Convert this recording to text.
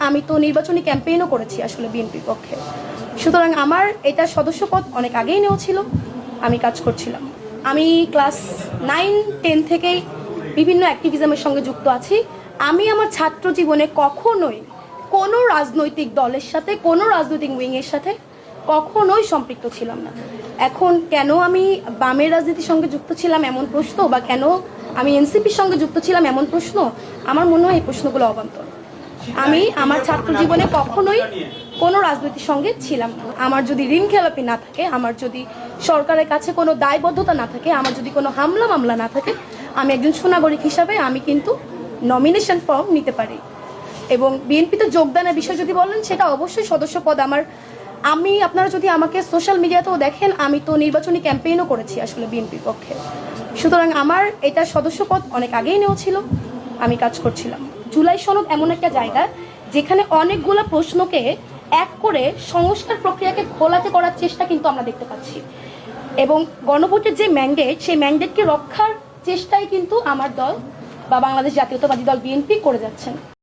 আমি তো নির্বাচনী ক্যাম্পেইনও করেছি আসলে বিএনপির পক্ষে। সুতরাং আমার এটা সদস্যপদ অনেক আগেই নেওয়া ছিল, আমি কাজ করছিলাম। আমি ক্লাস 9-10 থেকেই বিভিন্ন অ্যাক্টিভিজমের সঙ্গে যুক্ত আছি। আমি আমার ছাত্র জীবনে কখনোই কোনো রাজনৈতিক দলের সাথে, কোনো রাজনৈতিক উইংয়ের সাথে কখনোই সম্পৃক্ত ছিলাম না। এখন কেন আমি বামের রাজনীতির সঙ্গে যুক্ত ছিলাম এমন প্রশ্ন, বা কেন আমি এনসিপির সঙ্গে যুক্ত ছিলাম এমন প্রশ্ন, আমার মনে হয় এই প্রশ্নগুলো অবান্তর। আমি আমার ছাত্র জীবনে কখনোই কোনো রাজনীতির সঙ্গে ছিলাম না। আমার যদি ঋণ খেলাপি না থাকে, আমার যদি সরকারের কাছে কোনো দায়বদ্ধতা না থাকে, আমার যদি কোনো হামলা মামলা না থাকে, আমি একজন সুনাগরিক হিসাবে আমি কিন্তু নমিনেশন ফর্ম নিতে পারি। এবং বিএনপিতে যোগদানের বিষয় যদি বলেন, সেটা অবশ্যই সদস্যপদ আমার। আপনারা যদি আমাকে সোশ্যাল মিডিয়াতেও দেখেন, আমি তো নির্বাচনী ক্যাম্পেইনও করেছি আসলে বিএনপির পক্ষে। সুতরাং আমার এটা সদস্যপদ অনেক আগেই নেওয়া ছিল, আমি কাজ করছিলাম। জুলাই সনদ এমন একটা জায়গা যেখানে অনেকগুলো প্রশ্নকে এক করে সংস্কার প্রক্রিয়াকে ঘোলাটে করার চেষ্টা কিন্তু আমরা দেখতে পাচ্ছি, এবং গণভোটের যে ম্যান্ডেট, সেই ম্যান্ডেটকে রক্ষার চেষ্টাই কিন্তু আমার দল বা বাংলাদেশ জাতীয়তাবাদী দল বিএনপি করে যাচ্ছেন।